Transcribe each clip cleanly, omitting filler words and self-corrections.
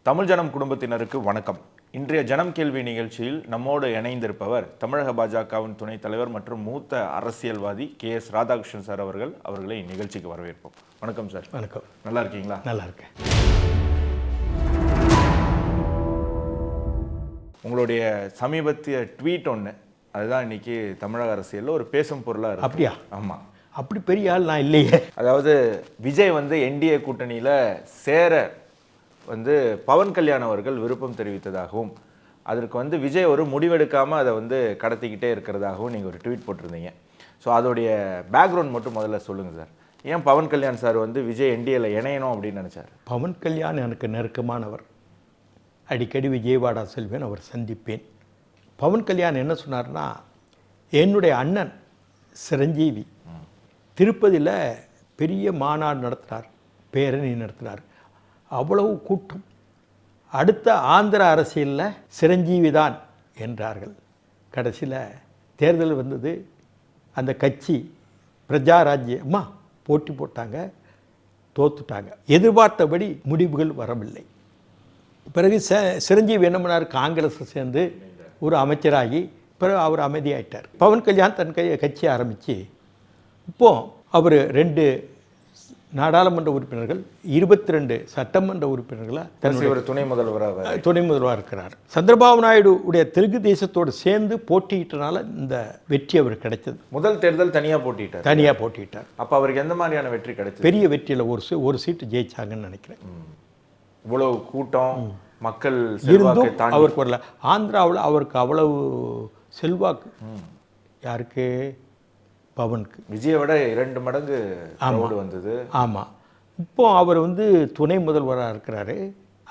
தமிழ் ஜனம் குடும்பத்தினருக்கு வணக்கம். இன்றைய ஜனம் கேள்வி நிகழ்ச்சியில் நம்மோடு இணைந்திருப்பவர் தமிழக பாஜகவின் துணைத் தலைவர் மற்றும் மூத்த அரசியல்வாதி KS ராதாகிருஷ்ணன் சார் அவர்களை நிகழ்ச்சிக்கு வரவேற்போம். வணக்கம் சார். வணக்கம். நல்லா இருக்கீங்களா? நல்லா இருக்கேன். உங்களுடைய சமீபத்திய ட்வீட் ஒன்று அதுதான் இன்னைக்கு தமிழக அரசியலில் ஒரு பேசும் பொருளாக இருக்கு. அப்படியா? ஆமாம். அப்படி பெரிய ஆள் நான் இல்லையே. அதாவது விஜய் NDA கூட்டணியில் சேர பவன் கல்யாண் அவர்கள் விருப்பம் தெரிவித்ததாகவும் அதற்கு விஜய் ஒரு முடிவெடுக்காமல் அதை கடத்திக்கிட்டே இருக்கிறதாகவும் நீங்கள் ஒரு ட்வீட் போட்டிருந்தீங்க. ஸோ அதோடைய பேக்ரவுண்ட் மட்டும் முதல்ல சொல்லுங்கள் சார். ஏன் பவன் கல்யாண் சார் விஜய் NDAல இணையணும் அப்படின்னு நினச்சார்? பவன் கல்யாண் எனக்கு நெருக்கமானவர். அடிக்கடி விஜயவாடா செல்வேன், அவர் சந்திப்பேன். பவன் கல்யாண் என்ன சொன்னார்னா, என்னுடைய அண்ணன் சிரஞ்சீவி திருப்பதியில் பெரிய மாநாடு நடத்தினார், பேரணி நடத்தினார். அவ்வளவு கூட்டம். அடுத்த ஆந்திர அரசியலில் சிரஞ்சீவி தான் என்றார்கள். கடைசியில் தேர்தல் வந்தது. அந்த கட்சி பிரஜாராஜ்யமா போட்டி போட்டாங்க, தோத்துட்டாங்க. எதிர்பார்த்தபடி முடிவுகள் வரவில்லை. பிறகு சிரஞ்சீவி என்ன பண்ணார், காங்கிரஸை சேர்ந்து ஒரு அமைச்சராகி பிறகு அவர் அமைதியாயிட்டார். பவன் கல்யாண் தன் கட்சி ஆரம்பித்து இப்போ அவர் 2 நாடாளுமன்ற உறுப்பினர்கள், 22 சட்டமன்ற உறுப்பினர்களாக தன்னுடைய துணை முதல்வராக இருக்கிறார். சந்திரபாபு நாயுடு உடைய தெலுங்கு தேசத்தோடு சேர்ந்து போட்டியிட்டனால இந்த வெற்றி அவர் கிடைச்சது. முதல் தேர்தல் தனியாக போட்டியிட்டார். அப்போ அவருக்கு எந்த மாதிரியான வெற்றி கிடைச்சது? பெரிய வெற்றியில் ஒரு சீட்டு ஜெயிச்சாங்கன்னு நினைக்கிறேன். இவ்வளவு கூட்டம் மக்கள் இருந்தும் அவருக்கு வரல. ஆந்திராவில் அவருக்கு அவ்வளவு செல்வாக்கு. யாருக்கு? பவனுக்கு. விஜயை விட 2 மடங்கு வந்தது. ஆமாம். இப்போ அவர் துணை முதல்வராக இருக்கிறாரு.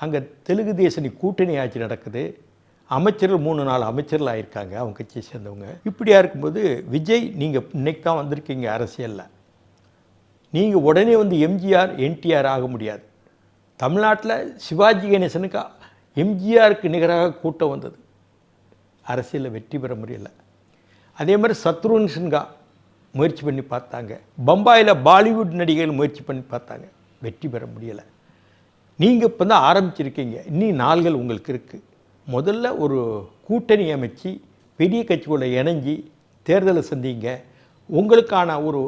அங்கே தெலுங்கு தேசனி கூட்டணி ஆட்சி நடக்குது. அமைச்சர்கள் 3-4 அமைச்சர்கள் ஆயிருக்காங்க அவங்க கட்சியை சேர்ந்தவங்க. இப்படியா இருக்கும்போது விஜய், நீங்கள் இன்னைக்கு தான் வந்திருக்கீங்க அரசியலில், நீங்கள் உடனே எம்ஜிஆர் NTR ஆக முடியாது. தமிழ்நாட்டில் சிவாஜி கணேசனுக்கு எம்ஜிஆருக்கு நிகராக கூட்டம் வந்தது, அரசியலில் வெற்றி பெற முடியல. அதே மாதிரி சத்ருகன் சின்ஹா முயற்சி பண்ணி பார்த்தாங்க. பம்பாயில் பாலிவுட் நடிகைகள் முயற்சி பண்ணி பார்த்தாங்க, வெற்றி பெற முடியலை. நீங்கள் இப்போ தான் ஆரம்பிச்சிருக்கீங்க, இன்னும் நாள்கள் உங்களுக்கு இருக்குது. முதல்ல ஒரு கூட்டணி அமைச்சு பெரிய கட்சிகளை இணைஞ்சி தேர்தலை சந்திங்க. உங்களுக்கான ஒரு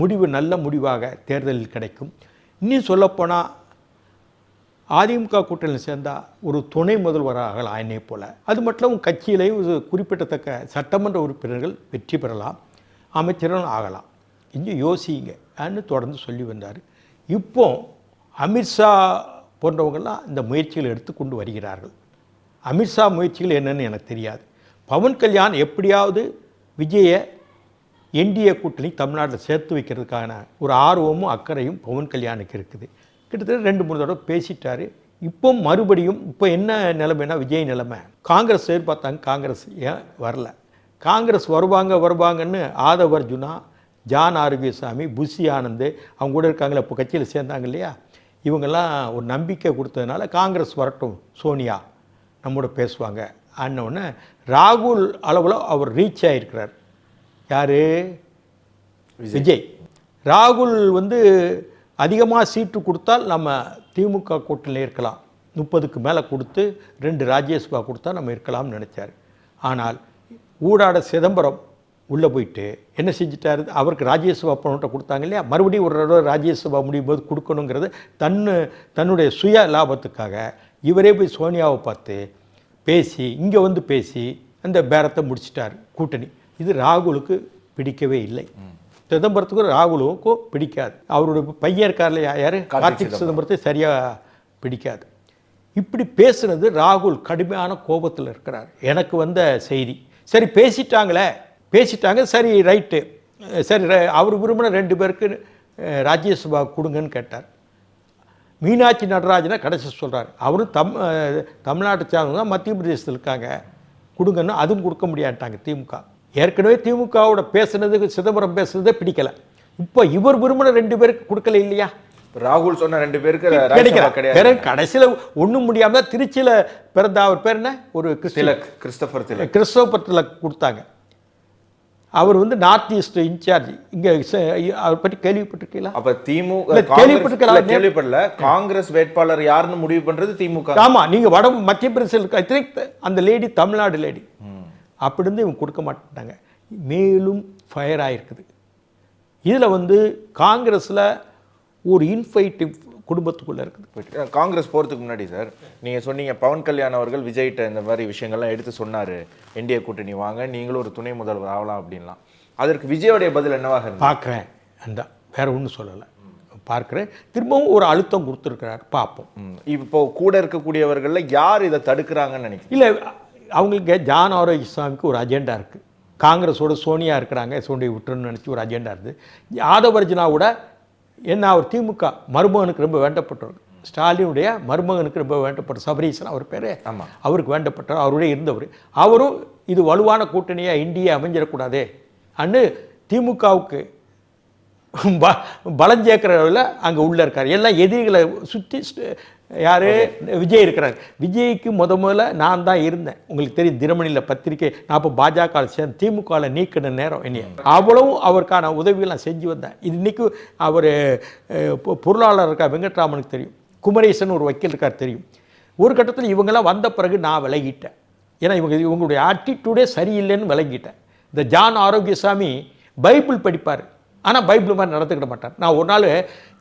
முடிவு நல்ல முடிவாக தேர்தலில் கிடைக்கும். இன்னும் சொல்லப்போனால் அதிமுக கூட்டணியில் சேர்ந்தால் ஒரு துணை முதல்வராக ஆகலாம் என்னை போல். அது மட்டும் கட்சியிலேயும் ஒரு குறிப்பிடத்தக்க சட்டமன்ற உறுப்பினர்கள் வெற்றி பெறலாம், அமைச்சரும் ஆகலாம். இங்கே யோசிங்க அப்படின்னு தொடர்ந்து சொல்லி வந்தார். இப்போ அமித்ஷா போன்றவங்கள்லாம் இந்த முயற்சிகளை எடுத்துக்கொண்டு வருகிறார்கள். அமித்ஷா முயற்சிகள் என்னன்னு எனக்கு தெரியாது. பவன் கல்யாண் எப்படியாவது விஜயை NDA கூட்டணி தமிழ்நாட்டில் சேர்த்து வைக்கிறதுக்கான ஒரு ஆர்வமும் அக்கறையும் பவன் கல்யாணுக்கு இருக்குது. கிட்டத்தட்ட 2-3 தடவை பேசிட்டார். இப்போ மறுபடியும் இப்போ என்ன நிலைமைனா, விஜய் நிலைமை, காங்கிரஸ் எதிர்பார்த்தாங்க, காங்கிரஸ் ஏன் வரல. காங்கிரஸ் வருவாங்கன்னு ஆதவ் அர்ஜுனா, ஜான் ஆரோக்கியசாமி, புஷி ஆனந்த் அவங்க கூட இருக்காங்களே, இப்போ கட்சியில் சேர்ந்தாங்க இல்லையா, இவங்கெல்லாம் ஒரு நம்பிக்கை கொடுத்ததுனால காங்கிரஸ் வரட்டும், சோனியா நம்மோட பேசுவாங்க ஆனவுடனே ராகுல் அளவில் அவர் ரீச் ஆகிருக்கிறார். யார்? விஜய். ராகுல் அதிகமாக சீட்டு கொடுத்தால் நம்ம திமுக கூட்டணியில் இருக்கலாம், 30க்கு மேலே கொடுத்து 2 ராஜ்யசபா கொடுத்தா நம்ம இருக்கலாம்னு நினச்சார். ஆனால் ஊடாட சிதம்பரம் உள்ளே போயிட்டு என்ன செஞ்சிட்டாரு, அவருக்கு ராஜ்யசபா பணத்தை கொடுத்தாங்க இல்லையா, மறுபடியும் ஒரு தடவை ராஜ்யசபா முடியும் போது கொடுக்கணுங்கிறது தன்னுடைய சுய லாபத்துக்காக இவரே போய் சோனியாவை பார்த்து பேசி இங்கே பேசி அந்த பேரத்தை முடிச்சிட்டார் கூட்டணி. இது ராகுலுக்கு பிடிக்கவே இல்லை. சிதம்பரத்துக்கும் ராகுலுக்கும் பிடிக்காது. அவருடைய பையன் இருக்கார்ல, யார், கார்த்திக் சிதம்பரத்தை சரியாக பிடிக்காது. இப்படி பேசுனது ராகுல் கடுமையான கோபத்தில் இருக்கிறார். எனக்கு வந்த செய்தி, சரி பேசிட்டாங்க, சரி ரைட்டு, சரி அவர் விரும்பின 2 பேருக்கு ராஜ்யசபா கொடுங்கன்னு கேட்டார். மீனாட்சி நடராஜனை கடைசி சொல்கிறார். அவரும் தமிழ்நாட்டை சார்ந்தவங்க தான், மத்திய பிரதேசத்தில் இருக்காங்க, கொடுங்கன்னு. அதுவும் கொடுக்க முடியாட்டாங்க திமுக. ஏற்கனவே திமுகவோட பேசுனதுக்கு சிதம்பரம் பேசுனதே பிடிக்கலை. இப்போ இவர் விரும்பின 2 பேருக்கு கொடுக்கல இல்லையா. ராகுல் சொன்ன 2 பேருக்கு கிடைக்கல. கடைசியில் ஒன்றும் முடியாமல் திருச்சியில் பிறந்த அவர் பேர் என்ன, ஒரு கிறிஸ்டோபர் திலக் கொடுத்தாங்க. அவர் வந்து நார்த் ஈஸ்ட் இன்சார்ஜ். இங்கே அவர் பற்றி கேள்விப்பட்டிருக்கீங்களா? அப்ப திமுக கேள்விப்படல. காங்கிரஸ் வேட்பாளர் யாருன்னு முடிவு பண்றது திமுக. ஆமா, நீங்க வட மத்திய பிரதேச அந்த லேடி தமிழ்நாடு லேடி அப்படி இருந்து இவங்க கொடுக்க மாட்டாங்க. மேலும் ஃபயர் ஆயிருக்குது. இதில் வந்து காங்கிரஸில் ஒரு இன்ஃபைட்டிவ் குடும்பத்துக்குள்ளே இருக்குது. காங்கிரஸ் போகிறதுக்கு முன்னாடி சார் நீங்கள் சொன்னீங்க பவன் கல்யாண் அவர்கள் விஜய்கிட்ட இந்த மாதிரி விஷயங்கள்லாம் எடுத்து சொன்னார், என்டிஏ கூட்டணி வாங்க, நீங்களும் ஒரு துணை முதல்வர் ஆகலாம் அப்படின்லாம். அதற்கு விஜயோடைய பதில் என்னவாக இருக்கு? பார்க்குறேன், அந்த வேற ஒன்றும் சொல்லலை, பார்க்குறேன். திரும்பவும் ஒரு அழுத்தம் கொடுத்துருக்கிறார், பார்ப்போம். இப்போ கூட இருக்கக்கூடியவர்களில் யார் இதை தடுக்கிறாங்கன்னு நினைக்கிறேன்? இல்லை, அவங்களுக்கு ஜான் ஆரோக்கியசாமிக்கு ஒரு அஜெண்டா இருக்குது. காங்கிரஸோட சோனியா இருக்கிறாங்க, சோனியை விட்டுருன்னு நினச்சி ஒரு அஜெண்டா இருக்குது. யாதவர்ஜுனாவோட என்ன, அவர் திமுக மருமகனுக்கு ரொம்ப வேண்டப்பட்டவர், ஸ்டாலினுடைய மருமகனுக்கு ரொம்ப வேண்டப்பட்ட சபரீசன் அவர் பேர். ஆமாம், அவருக்கு வேண்டப்பட்டவர், அவருடைய இருந்தவர். அவரும் இது வலுவான கூட்டணியாக இந்தியா அமைஞ்சிடக்கூடாதே அன்னு திமுகவுக்கு பலம் சேர்க்கிறவர்கள் அங்கே உள்ளே இருக்கார். எல்லாம் எதிரிகளை சுற்றி யார், விஜய் இருக்கிறார். விஜய்க்கு முதல்ல நான் தான் இருந்தேன், உங்களுக்கு தெரியும், தினமணியில் பத்திரிக்கை. நான் இப்போ பாஜக சேர்ந்து திமுகவில் நீக்கின நேரம் என்னைய அவ்வளவும் அவருக்கான உதவிகள் செஞ்சு வந்தேன். இது இன்றைக்கி அவர் பொருளாளர் இருக்கார் வெங்கட்ராமனுக்கு தெரியும், குமரேசன் ஒரு வக்கீல் இருக்கார் தெரியும். ஒரு கட்டத்தில் இவங்கெல்லாம் வந்த பிறகு நான் விலகிட்டேன். ஏன்னா இவங்களுடைய ஆட்டிடியூடே சரியில்லைன்னு விளங்கிட்டேன். இந்த ஜான் ஆரோக்கியசாமி பைபிள் படிப்பார், ஆனால் பைபிள் மாதிரி நடந்துக்கிட மாட்டார். நான் ஒரு நாள்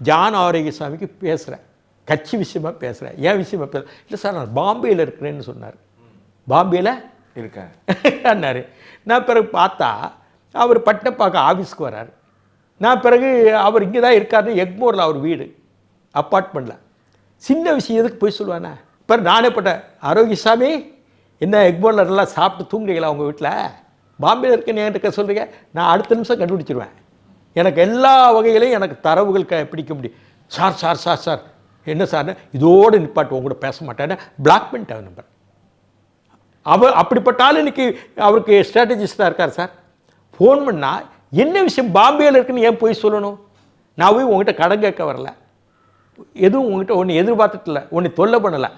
ஜான் ஆரோக்கியசாமிக்கு பேசுகிறேன், கட்சி விஷயமா பேசுகிறேன், ஏன் விஷயமா பேசுகிறேன். இல்லை சார், நான் பாம்பேயில் இருக்கிறேன்னு சொன்னார். பாம்பேயில் இருக்கேன் அண்ணார். நான் பிறகு பார்த்தா அவர் பட்டப்பாக்கம் ஆஃபீஸ்க்கு வர்றார். நான் பிறகு அவர் இங்கே தான் இருக்காருன்னு எக்மோரில் அவர் வீடு அப்பார்ட்மெண்ட்டில். சின்ன விஷயம் எதுக்கு போய் சொல்லுவானே. இப்போ நானே பட்டேன், ஆரோக்கியசாமி என்ன எக்மோரில் நல்லா சாப்பிட்டு தூங்குறீங்களா உங்கள் வீட்டில், பாம்பேயில் இருக்கேன்னு என்கிட்ட சொல்கிறீங்க, நான் அடுத்த நிமிஷம் கண்டுபிடிச்சிருவேன். எனக்கு எல்லா வகையிலையும் எனக்கு தரவுகள் பிடிக்க முடியும். சார் சார் சார் சார் என்ன சார்னு இதோடு நிப்பாட்டு, உங்க கூட பேச மாட்டேன்னு பிளாக் பண்ணிட்டேன் நம்பர். அவர் அப்படிப்பட்டாலும் இன்னைக்கு அவருக்கு ஸ்ட்ராட்டஜிஸ்டாக இருக்கார் சார். ஃபோன் பண்ணால் என்ன விஷயம் பாம்பேயில் இருக்குன்னு ஏன் போய் சொல்லணும்? நான் போய் உங்ககிட்ட கடன் கேட்க வரல, எதுவும் உங்ககிட்ட ஒன்று எதிர்பார்த்துட்டு இல்லை, ஒன்று தொல்லை பண்ணலை.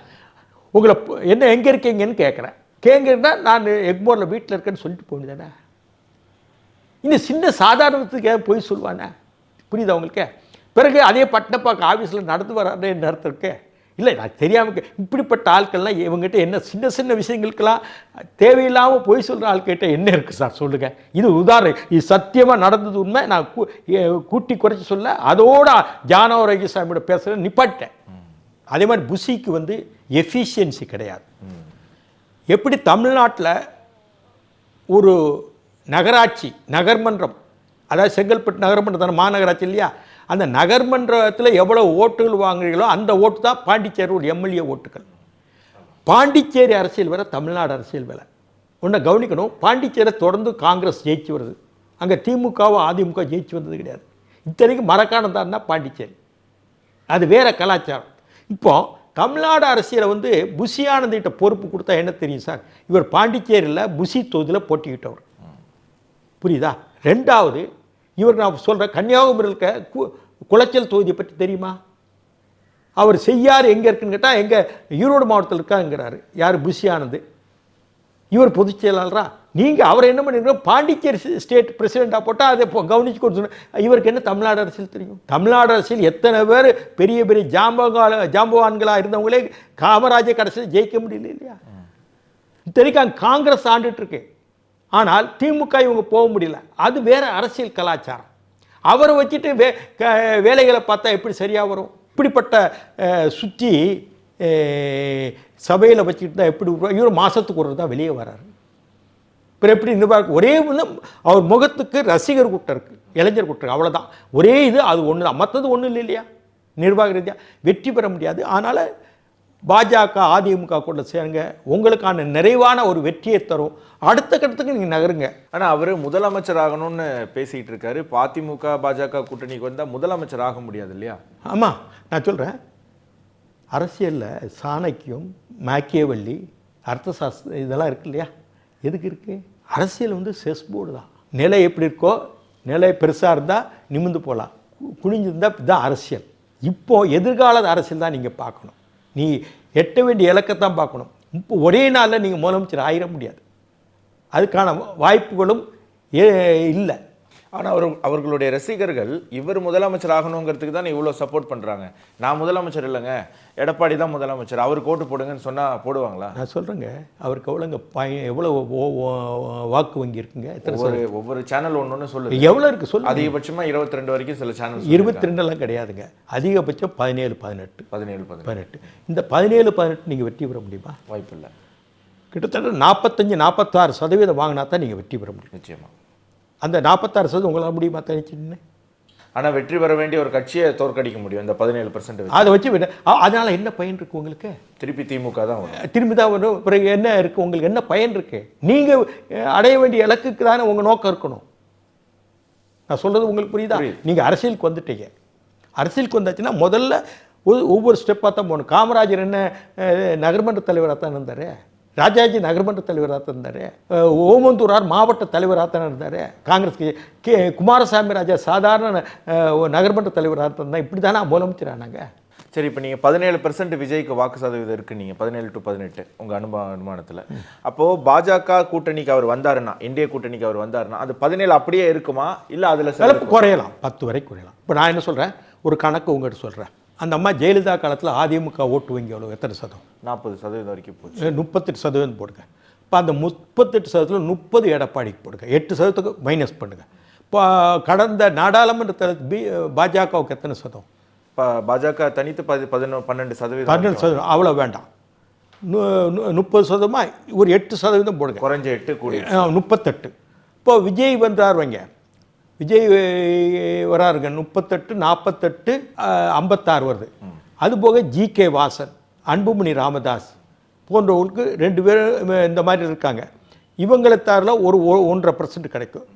உங்களை என்ன எங்கே இருக்கீங்கன்னு கேட்குறேன். கேட்குறதா நான் எக்மோரில் வீட்டில் இருக்கேன்னு சொல்லிட்டு போகணுதானே. இந்த சின்ன சாதாரணத்துக்கு ஏன் போய் சொல்லுவானே, புரியுதா உங்களுக்கு? பிறகு அதே பட்டப்பாக்க ஆஃபீஸில் நடந்து வராது நடத்த இருக்கு. இல்லை, நான் தெரியாமல் இப்படிப்பட்ட ஆட்கள்லாம் இவங்ககிட்ட என்ன சின்ன சின்ன விஷயங்களுக்கெல்லாம் தேவையில்லாமல் போய் சொல்கிற ஆட்கிட்ட என்ன இருக்குது சார் சொல்லுங்கள். இது உதாரணம், இது சத்தியமாக நடந்தது உண்மை. நான் கூட்டி குறைச்சி சொல்ல அதோட ஜானவராஜசாமியோட பேசுகிறேன் நிப்பாட்டேன். அதே மாதிரி புஷிக்கு வந்து எஃபிஷியன்சி கிடையாது. எப்படி தமிழ்நாட்டில் ஒரு நகராட்சி நகர்மன்றம், அதாவது செங்கல்பட்டு நகர்மன்றம் தானே மாநகராட்சி இல்லையா, அந்த நகர்மன்றத்தில் எவ்வளோ ஓட்டுகள் வாங்குறீங்களோ அந்த ஓட்டு தான் பாண்டிச்சேரி ஒரு எம்எல்ஏ ஓட்டுகள். பாண்டிச்சேரி அரசியல் வேலை, தமிழ்நாடு அரசியல் வேலை. ஒன்றை கவனிக்கணும், பாண்டிச்சேரி தொடர்ந்து காங்கிரஸ் ஜெயிச்சு வருது, அங்கே திமுகவும் அதிமுக ஜெயிச்சு வந்தது கிடையாது. இத்தனைக்கும் மரக்காணம் தான் பாண்டிச்சேரி, அது வேறு கலாச்சாரம். இப்போ தமிழ்நாடு அரசியலை வந்து புஷி ஆனந்திட்ட பொறுப்பு கொடுத்தா என்ன தெரியும் சார், இவர் பாண்டிச்சேரியில் புஷி தொகுதியில் போட்டிக்கிட்டவர், புரியுதா? ரெண்டாவது, இவர் நான் சொல்கிறேன் கன்னியாகுமரியில் இருக்க குளச்சல் தொகுதியை பற்றி தெரியுமா? அவர் செய்யார் எங்கே இருக்குன்னு கேட்டால் எங்கே ஈரோடு மாவட்டத்தில் இருக்காங்கிறாரு. யார்? புஷி ஆனந்த். இவர் பொதுச் செயலாளரா? நீங்கள் அவரை என்ன பண்ணிருக்கோம், பாண்டிச்சேரி ஸ்டேட் பிரசிடெண்ட்டாக போட்டால் அதை கவனிச்சு கொடுத்து. இவருக்கு என்ன தமிழ்நாடு அரசியல் தெரியும்? தமிழ்நாடு அரசியல் எத்தனை பேர் பெரிய பெரிய ஜாம்பவான்களாக இருந்தவங்களே காமராஜர் கடைசியில் ஜெயிக்க முடியல இல்லையா? இத்தனைக்கும் அங்கே காங்கிரஸ் ஆண்டுட்டு இருக்கு, ஆனால் திமுக இவங்க போக முடியல. அது வேற அரசியல் கலாச்சாரம். அவரை வச்சுட்டு வேலைகளை பார்த்தா எப்படி சரியாக வரும்? இப்படிப்பட்ட சுற்றி சபையில் வச்சுக்கிட்டு தான் எப்படி இவர் மாதத்துக்கு ஒரு தான் வெளியே வர்றாரு. இப்போ எப்படி இந்த ஒரே ஒன்று அவர் முகத்துக்கு ரசிகர் கூட்டம் இருக்குது, இளைஞர் கூட்டம், அவ்வளோதான். ஒரே இது அது ஒன்று தான், மற்றது ஒன்றும் இல்லை இல்லையா? நிர்வாக ரீதியாக வெற்றி பெற முடியாது. அதனால் பாஜக அதிமுக கூட சேருங்க, உங்களுக்கான நிறைவான ஒரு வெற்றியை தரும். அடுத்த கட்டத்துக்கு நீங்கள் நகருங்க. ஆனால் அவர் முதலமைச்சர் ஆகணும்னு பேசிகிட்டு இருக்காரு. அதிமுக பாஜக கூட்டணிக்கு வந்தால் முதலமைச்சர் ஆக முடியாது இல்லையா? ஆமாம், நான் சொல்கிறேன், அரசியலில் சாணக்கியம், மேக்கியவல்லி, அர்த்தசாஸ்திரம் இதெல்லாம் இருக்கு இல்லையா? எதுக்கு இருக்குது? அரசியல் வந்து செஸ் போர்டு தான். நிலை எப்படி இருக்கோ, நிலை பெருசாக இருந்தால் நிமிந்து போகலாம், குனிஞ்சிருந்தால் இதுதான் அரசியல். இப்போது எதிர்கால அரசியல் தான் நீங்கள் பார்க்கணும். நீ எட்ட வேண்டிய இலக்கத்தான் பார்க்கணும். இப்போ ஒரே நாளில் நீங்கள் முதலமைச்சர் ஆயிட முடியாது. அதுக்கான வாய்ப்புகளும் இல்லை. ஆனால் அவர்களுடைய ரசிகர்கள் இவர் முதலமைச்சர் ஆகணுங்கிறதுக்கு தான் இவ்வளோ சப்போர்ட் பண்ணுறாங்க. நான் முதலமைச்சர் இல்லைங்க, எடப்பாடி தான் முதலமைச்சர், அவருக்கு ஓட்டு போடுங்கன்னு சொன்னால் போடுவாங்களா? நான் சொல்கிறேங்க, அவருக்கு எவ்வளோ வாக்கு வங்கி இருக்குங்க? ஒவ்வொரு சேனல் ஒன்று சொல்லுது. எவ்வளோ இருக்குது சொல்லு. அதிகபட்சமாக 22 வரைக்கும் சில சேனல். 22 கிடையாதுங்க, அதிகபட்சம் 17, 18. இந்த 17, 18 நீங்கள் வெற்றி பெற முடியுமா? வாய்ப்பு இல்லை. கிட்டத்தட்ட 45, 46% வாங்கினா தான் நீங்கள் வெற்றி பெற முடியும். நிச்சயமாக அந்த 46% உங்களால் முடியுமா தனிச்சுன்னு? ஆனால் வெற்றி பெற வேண்டிய ஒரு கட்சியை தோற்கடிக்க முடியும் இந்த 17%. அதை வச்சு அதனால் என்ன பயன் இருக்குது உங்களுக்கு? திருப்பி திமுக தான் வரும். திரும்பி தான் வரும். பிறகு என்ன இருக்குது உங்களுக்கு? என்ன பயன் இருக்குது? நீங்கள் அடைய வேண்டிய இலக்குக்கு தானே உங்கள் நோக்கம் இருக்கணும். நான் சொல்கிறது உங்களுக்கு புரியுதா? நீங்கள் அரசியலுக்கு வந்துட்டீங்க. அரசியலுக்கு வந்தாச்சுன்னா முதல்ல ஒவ்வொரு ஸ்டெப்பாக தான் போகணும். காமராஜர் என்ன நகர்மன்ற தலைவராக தான் இருந்தார், ராஜாஜி நகர்மன்ற தலைவராக தான் இருந்தார், ஓமந்தூரார் மாவட்ட தலைவராக தான் இருந்தார், காங்கிரஸ் குமாரசாமி ராஜா சாதாரண நகர்மன்ற தலைவராக தான். இப்படி தானே முதலமைச்சரானாங்க. சரி, இப்போ நீங்கள் 17% விஜய்க்கு வாக்கு சதவீதம் இருக்குது, நீங்கள் 17 to 18 உங்கள் அனுமானத்தில். அப்போது பாஜக கூட்டணிக்கு அவர் வந்தாருன்னா, இந்திய கூட்டணிக்கு அவர் வந்தாருன்னா அது 17 அப்படியே இருக்குமா, இல்லை அதில் சில குறையலாம், 10 வரை குறையலாம். இப்போ நான் என்ன சொல்கிறேன், ஒரு கணக்கு உங்கள்கிட்ட சொல்கிறேன். அந்த அம்மா ஜெயலலிதா காலத்தில் அதிமுக ஓட்டு வங்கி எவ்வளோ, எத்தனை சதம்? 40% வரைக்கும் போச்சு. 38% போடுங்க. இப்போ அந்த 38% 30 எடப்பாடிக்கு போடுங்க, 8% மைனஸ் பண்ணுங்க. இப்போ கடந்த நாடாளுமன்ற பாஜகவுக்கு எத்தனை சதம்? இப்போ பாஜக தனித்து 12%. 12% அவ்வளோ வேண்டாம், 30% ஒரு 8% போடுங்க, குறைஞ்ச 8 கூடி 38. இப்போ விஜய் வந்தார் வைங்க, விஜய் வராருங்க, 38, 48, 56 வருது. அதுபோக ஜி.கே. வாசன், அன்புமணி ராமதாஸ் போன்றவங்களுக்கு 2 பேரும் இந்த மாதிரி இருக்காங்க. இவங்களை தாரில் ஒரு 1.5% கிடைக்கும்.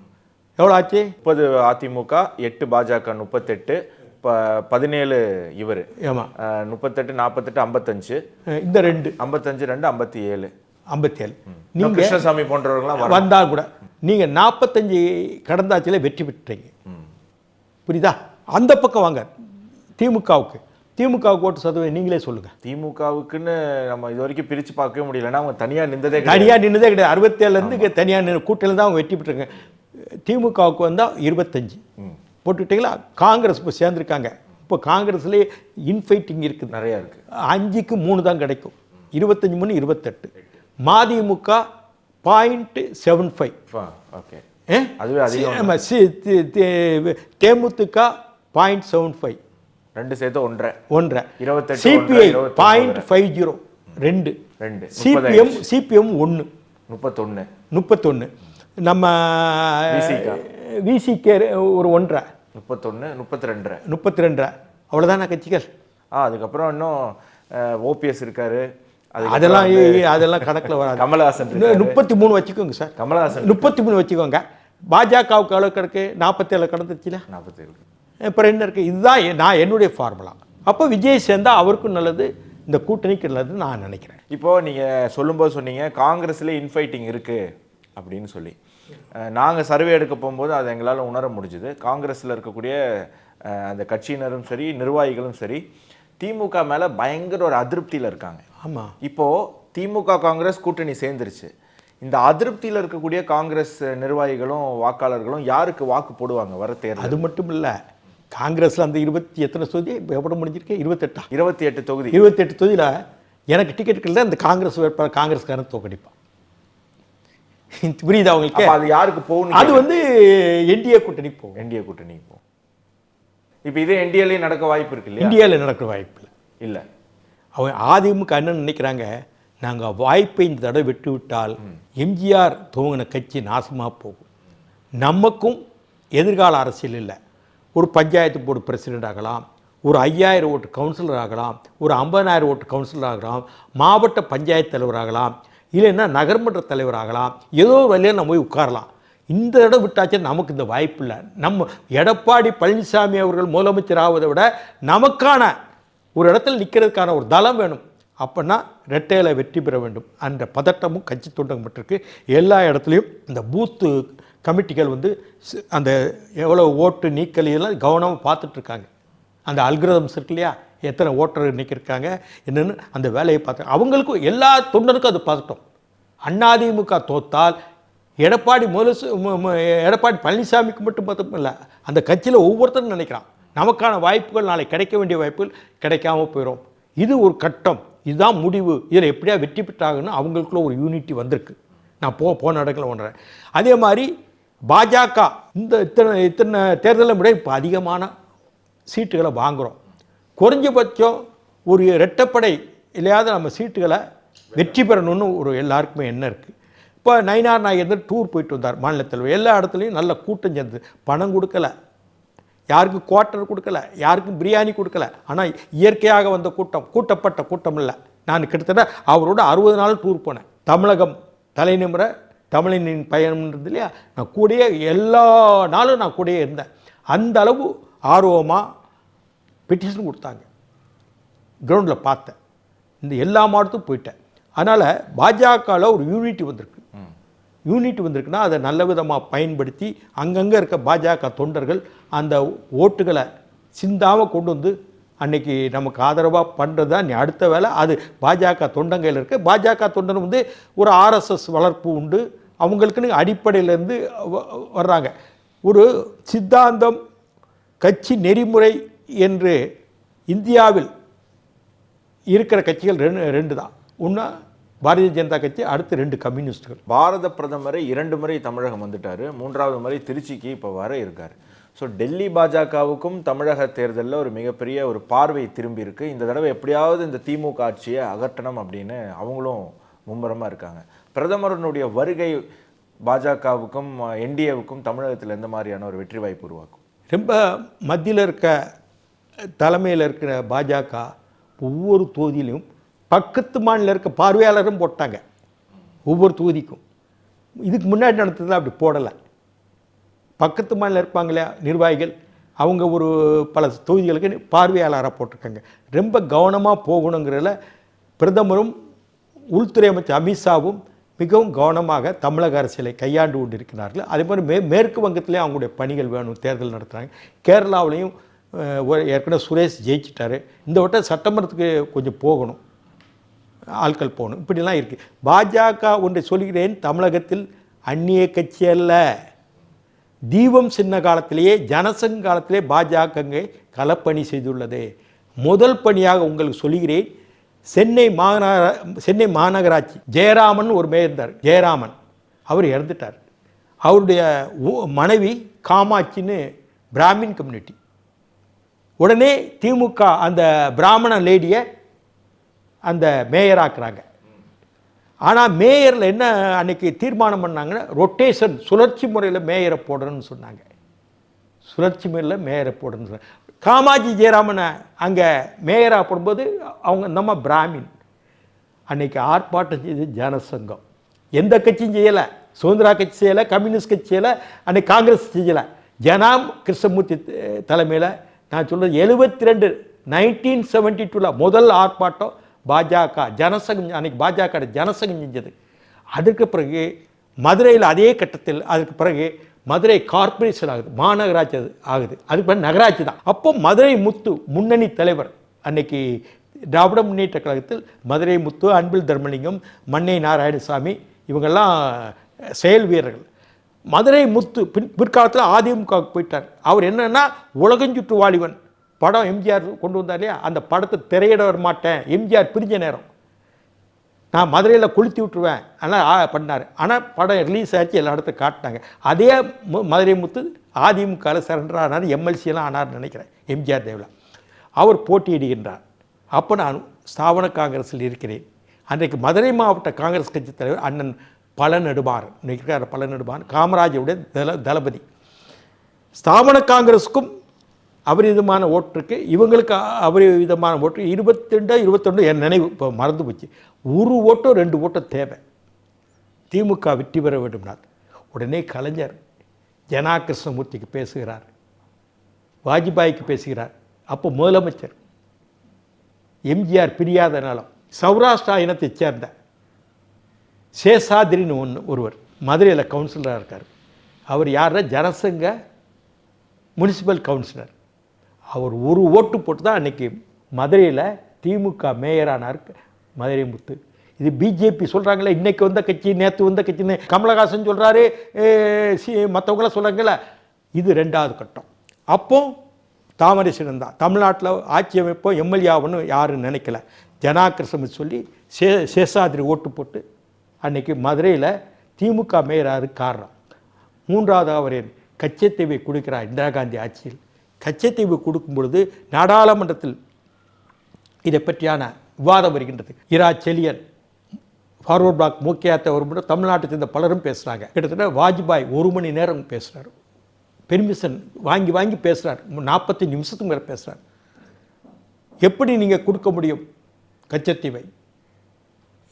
எவ்வளோ ஆச்சு? 30 அதிமுக, 8 பாஜக, 38, 17 இவர். ஆமாம், 38, 48, 55. இந்த 2 55, 2, 57. நீங்கள் கிருஷ்ணசாமி போன்றவர்கள்லாம் வந்தால் கூட நீங்கள் 45 கடந்தாச்சில் வெற்றி பெற்றீங்க. புரியுதா? அந்த பக்கம் வாங்க, திமுகவுக்கு ஓட்டு சதவீதம் நீங்களே சொல்லுங்கள். திமுகவுக்குன்னு நம்ம இது வரைக்கும் பிரித்து பார்க்கவே முடியலன்னா அவங்க தனியாக நின்றதே கிடையாது. 67 தனியாக கூட்டணியில் தான் அவங்க வெற்றி பெற்றுருங்க. திமுகவுக்கு வந்தால் 25 போட்டுக்கிட்டீங்களா? காங்கிரஸ் இப்போ சேர்ந்துருக்காங்க. இப்போ காங்கிரஸ்லேயே இன்ஃபைட்டிங் இருக்குது, நிறையா இருக்குது. 5க்கு 3 தான் கிடைக்கும், 25, 3, 28. மதிமுக 0.75. ஓகே, அதுவே அதிகம். தேமுதிக 0.75, 2 சேர்த்து 1.5. 28. சிபிஐ 0.50, 2. சிபிஎம் 1, 31. நம்ம விசிகே ஒரு 1.5, 32. 32. அவ்வளோதான கட்சிகள். அதுக்கப்புறம் இன்னும் ஓபிஎஸ் இருக்காரு, அதெல்லாம் கணக்கில் வராது. கமலஹாசன் 33 வச்சுக்கோங்க சார். கமலஹாசன் 33 வச்சுக்கோங்க. பாஜகவுக்கு அளவு கிடக்கு 47 கடந்துச்சுல, 47. இப்போ என்ன இருக்குது? இதுதான் நான் என்னுடைய ஃபார்முலா. அப்போ விஜய் சேர்ந்தால் அவருக்கும் நல்லது, இந்த கூட்டணிக்கு நல்லதுன்னு நான் நினைக்கிறேன். இப்போது நீங்கள் சொல்லும்போது சொன்னீங்க காங்கிரஸில் இன்ஃபைட்டிங் இருக்குது அப்படின்னு சொல்லி. நாங்கள் சர்வே எடுக்க போகும்போது அதை எங்களால் உணர முடிஞ்சுது. காங்கிரஸில் இருக்கக்கூடிய அந்த கட்சியினரும் சரி, நிர்வாகிகளும் சரி, திமுக மேலே பயங்கர ஒரு அதிருப்தியில் இருக்காங்க. ஆமாம், இப்போது திமுக காங்கிரஸ் கூட்டணி சேர்ந்துருச்சு. இந்த அதிருப்தியில் இருக்கக்கூடிய காங்கிரஸ் நிர்வாகிகளும் வாக்காளர்களும் யாருக்கு வாக்கு போடுவாங்க வர தேர்தல்? அது மட்டும் இல்லை, காங்கிரஸில் அந்த 20 எத்தனை தொகுதி எவ்வளோ முடிஞ்சிருக்கு? 28 தொகுதி. 28 தொகுதியில் எனக்கு டிக்கெட் கிடையாது, அந்த காங்கிரஸ் வேட்பாளர் காங்கிரஸ்காரன் தோக்கடிப்பான். புரியுதா அவங்களுக்கு? அது யாருக்கு போகணும்? அது வந்து என்டிஏ கூட்டணிக்கு போகும். என்டிஏ கூட்டணிக்கு போகும். இப்போ இதே என்டிஏலே நடக்க வாய்ப்பு இருக்கு இல்லையா? இந்தியாவில் நடக்கிற வாய்ப்பு இல்லை. அவங்க அதிமுக என்ன நினைக்கிறாங்க, நாங்கள் வாய்ப்பை இந்த தடவை விட்டு விட்டால் எம்ஜிஆர் துவங்கின கட்சி நாசமாக போகும், நமக்கும் எதிர்கால அரசியல் இல்லை. ஒரு பஞ்சாயத்து போர்டு பிரசிடெண்ட் ஆகலாம், ஒரு 5000 ஓட்டு கவுன்சிலர் ஆகலாம், ஒரு 50000 ஓட்டு கவுன்சிலர் ஆகலாம், மாவட்ட பஞ்சாயத்து தலைவர் ஆகலாம், இல்லைன்னா நகர்மன்ற தலைவர் ஆகலாம், ஏதோ ஒரு வழியாக நம்ம போய் உட்காரலாம். இந்த இடம் விட்டாச்சு நமக்கு இந்த வாய்ப்பு இல்லை. நம்ம எடப்பாடி பழனிசாமி அவர்கள் முதலமைச்சர் ஆவதை விட நமக்கான ஒரு இடத்துல நிற்கிறதுக்கான ஒரு தளம் வேணும். அப்போனா ரெட்டையில் வெற்றி பெற வேண்டும். அந்த பதட்டமும் கட்சி தொண்டப்பட்டிருக்கு. எல்லா இடத்துலையும் இந்த பூத்து கமிட்டிகள் வந்து அந்த எவ்வளோ ஓட்டு நீக்கல் இதெல்லாம் கவனமாக பார்த்துட்ருக்காங்க. அந்த அல்கிரதம்ஸ் இருக்கு இல்லையா, எத்தனை ஓட்டர் நீக்கியிருக்காங்க என்னென்னு அந்த வேலையை பார்த்து அவங்களுக்கும் எல்லா தொண்டனுக்கும் அது பார்த்துட்டோம். அதிமுக தோத்தால் எடப்பாடி எடப்பாடி பழனிசாமிக்கு மட்டும் இல்லை, அந்த கட்சியில் ஒவ்வொருத்தரும் நினைக்கிறான் நமக்கான வாய்ப்புகள் நாளை கிடைக்க வேண்டிய வாய்ப்புகள் கிடைக்காம போயிடும். இது ஒரு கட்டம், இதுதான் முடிவு, இதில் எப்படியா வெற்றி பெற்றாகணும் அவங்களுக்குள்ள ஒரு யூனிட்டி வந்திருக்கு. நான் போன இடத்துல ஒன்றேன். அதே மாதிரி பாஜக இந்த இத்தனை தேர்தலை விட இப்போ அதிகமான சீட்டுகளை வாங்குகிறோம். குறைஞ்சபட்சம் ஒரு இரட்டைப்படை இல்லையாவது நம்ம சீட்டுகளை வெற்றி பெறணும்னு ஒரு எல்லாருக்குமே என்ன இருக்குது. இப்போ நயினார் நாயகர் டூர் போயிட்டு வந்தார் மாநிலத்தில், எல்லா இடத்துலையும் நல்ல கூட்டம் சேர்ந்து, பணம் கொடுக்கல, யாருக்கும் குவார்ட்டர் கொடுக்கல, யாருக்கும் பிரியாணி கொடுக்கல. ஆனால் இயற்கையாக வந்த கூட்டம், கூட்டப்பட்ட கூட்டம் இல்லை. நான் கிட்டத்தட்ட அவரோட 60 நாள் டூர் போனேன். தமிழகம் தலைநிமிர தமிழனின் பயணம்ன்றது இல்லையா, நான் கூடயே எல்லா நாளும் நான் கூடயே இருந்தேன். அந்த அளவு ஆர்வமாக பெட்டிஷன் கொடுத்தாங்க. கிரவுண்டில் பார்த்தேன், இந்த எல்லா மாவட்டத்துக்கும் போயிட்டேன். அதனால் பாஜகவில் ஒரு யூனிட்டி வந்திருக்கு. யூனிட்டி வந்திருக்குன்னா அதை நல்ல விதமாக பயன்படுத்தி அங்கங்கே இருக்க பாஜக தொண்டர்கள் அந்த ஓட்டுகளை சிந்தாமல் கொண்டு வந்து அன்னைக்கு நமக்கு ஆதரவாக பண்ணுறது தான் நீ அடுத்த வேலை. அது பாஜக தொண்டங்கையில் இருக்க. பாஜக தொண்டர் வந்து ஒரு ஆர்எஸ்எஸ் வளர்ப்பு உண்டு, அவங்களுக்குன்னு அடிப்படையிலேருந்து வர்றாங்க. ஒரு சித்தாந்தம், கட்சி நெறிமுறை என்று இந்தியாவில் இருக்கிற கட்சிகள் ரெண்டு தான். ஒன்று பாரதிய ஜனதா கட்சி, அடுத்து 2 கம்யூனிஸ்டுகள். பாரத பிரதமரை 2 முறை தமிழகம் வந்துட்டார், 3வது முறை திருச்சிக்கு இப்போ வர இருக்கார். ஸோ டெல்லி பாஜகவுக்கும் தமிழக தேர்தலில் ஒரு மிகப்பெரிய ஒரு பார்வை திரும்பி இருக்கு. இந்த தடவை எப்படியாவது இந்த திமுக ஆட்சியை அகற்றணும் அப்படின்னு அவங்களும் மும்முரமாக இருக்காங்க. பிரதமரனுடைய வருகை பாஜகவுக்கும் என்டிஏவுக்கும் தமிழகத்தில் எந்த மாதிரியான ஒரு வெற்றி வாய்ப்பு உருவாக்கும்? ரொம்ப மத்தியில் இருக்க தலைமையில் இருக்கிற பாஜக ஒவ்வொரு தொகுதியிலும் பக்கத்து மாநில இருக்க பார்வையாளரும் போட்டாங்க ஒவ்வொரு தொகுதிக்கும். இதுக்கு முன்னாடி நடந்ததில் அப்படி போடலை. பக்கத்து மாநிலம் இருப்பாங்க இல்லையா நிர்வாகிகள், அவங்க ஒரு பல தொகுதிகளுக்கு பார்வையாளராக போட்டிருக்காங்க. ரொம்ப கவனமாக போகணுங்கிறதுல பிரதமரும் உள்துறை அமைச்சர் அமித்ஷாவும் மிகவும் கவனமாக தமிழக அரசியலை கையாண்டு கொண்டிருக்கிறார்கள். அதே மாதிரி மேற்கு வங்கத்திலேயும் அவங்களுடைய பணிகள் வேணும், தேர்தல் நடத்துகிறாங்க. கேரளாவிலையும் ஏற்கனவே சுரேஷ் ஜெயிச்சிட்டாரு. இந்த வட்டம் சட்டமன்றத்துக்கு கொஞ்சம் போகணும், ஆட்கள் போகணும். இப்படிலாம் இருக்குது. பாஜக ஒன்றை சொல்கிறேன், தமிழகத்தில் அந்நிய கட்சி அல்ல. தீபம் சின்ன காலத்திலேயே ஜனசங்க காலத்திலே பாஜக களப்பணி செய்துள்ளது. முதல் பணியாக உங்களுக்கு சொல்கிறேன், சென்னை மாநகராட்சி ஜெயராமன் ஒரு மேயர் இருந்தார். ஜெயராமன் அவர் இறந்துட்டார். அவருடைய மனைவி காமாட்சின்னு பிராமின் கம்யூனிட்டி. உடனே திமுக அந்த பிராமண லேடியை அந்த மேயராக்குறாங்க. ஆனால் மேயரில் என்ன அன்றைக்கி தீர்மானம் பண்ணாங்கன்னா, ரொட்டேஷன் சுழற்சி முறையில் மேயரை போடணும்னு சொன்னாங்க. சுழற்சி முறையில் மேயரை போடணும்னு சொன்னாங்க. காமாட்சி ஜெயராமனை அங்கே மேயராக போடும்போது அவங்க நம்ம பிராமின். அன்றைக்கி ஆர்ப்பாட்டம் செய்து ஜனசங்கம். எந்த கட்சியும் செய்யலை, சுதந்திரா கட்சி செய்யலை, கம்யூனிஸ்ட் கட்சி செய்யலை, அன்றைக்கி காங்கிரஸ் செய்யலை. ஜனாம் கிருஷ்ணமூர்த்தி தலைமையில் நான் சொல்கிறது 72 1972 முதல் ஆர்ப்பாட்டம் பாஜக ஜனசங்கம். அன்றைக்கி பாஜக ஜனசங்கம் செஞ்சது. அதுக்கு பிறகு மதுரையில் அதே கட்டத்தில் அதுக்கு பிறகு மதுரை கார்பரேஷன் ஆகுது, மாநகராட்சி ஆகுது. அதுக்கு பிறகு நகராட்சி தான். அப்போ மதுரை முத்து முன்னணி தலைவர் அன்னைக்கு திராவிட முன்னேற்ற கழகத்தில் மதுரை முத்து, அன்பில் தர்மலிங்கம், மன்னை நாராயணசாமி இவங்கெல்லாம் செயல் வீரர்கள். மதுரை முத்து பிற்காலத்தில் அதிமுகவுக்கு போயிட்டார். அவர் என்னன்னா உலகஞ்சுற்று வாலிபன் படம் எம்ஜிஆர் கொண்டு வந்தார் இல்லையா, அந்த படத்தை திரையிட வர மாட்டேன், எம்ஜிஆர் பிரிஞ்ச நேரம் நான் மதுரையில் கொளுத்தி விட்டுருவேன் ஆனால் பண்ணார். ஆனால் படம் ரிலீஸ் ஆச்சு, எல்லா இடத்துல காட்டினாங்க. அதே மதுரை முத்து அதிமுகவில் சரண்டர் ஆனார், எம்எல்சியெல்லாம் ஆனார்னு நினைக்கிறேன் எம்ஜிஆர் தேவில். அவர் போட்டியிடுகின்றார். அப்போ நான் ஸ்தாபன காங்கிரஸில் இருக்கிறேன். அன்றைக்கு மதுரை மாவட்ட காங்கிரஸ் கட்சி தலைவர் அண்ணன் பழநெடுமாறன், இன்னைக்கு பழநெடுமாறன் காமராஜருடைய தளபதி. ஸ்தாபன காங்கிரஸுக்கும் அபரிதமான ஓட்டு இருக்குது, இவங்களுக்கு அபரிதமான ஓட்டு 22 21 என் நினைவு இப்போ மறந்து போச்சு. ஒரு ஓட்டோ 2 ஓட்டோ தேவை திமுக வெற்றி பெற வேண்டும்னா. உடனே கலைஞர் ஜனா கிருஷ்ணமூர்த்திக்கு பேசுகிறார், வாஜ்பாய்க்கு பேசுகிறார். அப்போ முதலமைச்சர் எம்ஜிஆர் பிரியாத நலம் சௌராஷ்டிரா இனத்தைச் சேர்ந்த சேஷாதிரின்னு ஒருவர் மதுரையில் கவுன்சிலராக இருக்கார். அவர் யாருன்னா ஜனசங்க முனிசிபல் கவுன்சிலர். அவர் ஒரு ஓட்டு போட்டு தான் அன்றைக்கி மதுரையில் திமுக மேயரானார் மதுரை முத்து. இது பிஜேபி சொல்கிறாங்களே இன்னைக்கு வந்த கட்சி நேற்று வந்த கட்சின்னு கமலஹாசன் சொல்கிறாரு, மற்றவங்களாம் சொல்கிறாங்களே, இது 2வது கட்டம். அப்போ தாமரை சின்னம் தான் தமிழ்நாட்டில் ஆட்சி அமைப்போம், எம்எல்ஏ ஆகணும் யாரும் நினைக்கல. ஜனாகிருஷ்ணம் சொல்லி சேஷாதிரி ஓட்டு போட்டு அன்னைக்கு மதுரையில் திமுக மேயராரு காரணம். 3வது அவர் கச்சத்தீவை கொடுக்கிறார் இந்திரா காந்தி ஆட்சியில். கச்சத்தீவு கொடுக்கும் பொழுது நாடாளுமன்றத்தில் இதை பற்றியான விவாதம் வருகின்றது. இரா செலியன், ஃபார்வர்ட் பிளாக் மூக்கியாத்தை ஒரு தமிழ்நாட்டை சேர்ந்த பலரும் பேசுகிறாங்க. கிட்டத்தட்ட வாஜ்பாய் 1 மணி நேரம் பேசுகிறார். பெர்மிஷன் வாங்கி வாங்கி பேசுகிறார். 45 நிமிஷத்துக்கு மேலே பேசுகிறார். எப்படி நீங்கள் கொடுக்க முடியும் கச்சத்தீவை?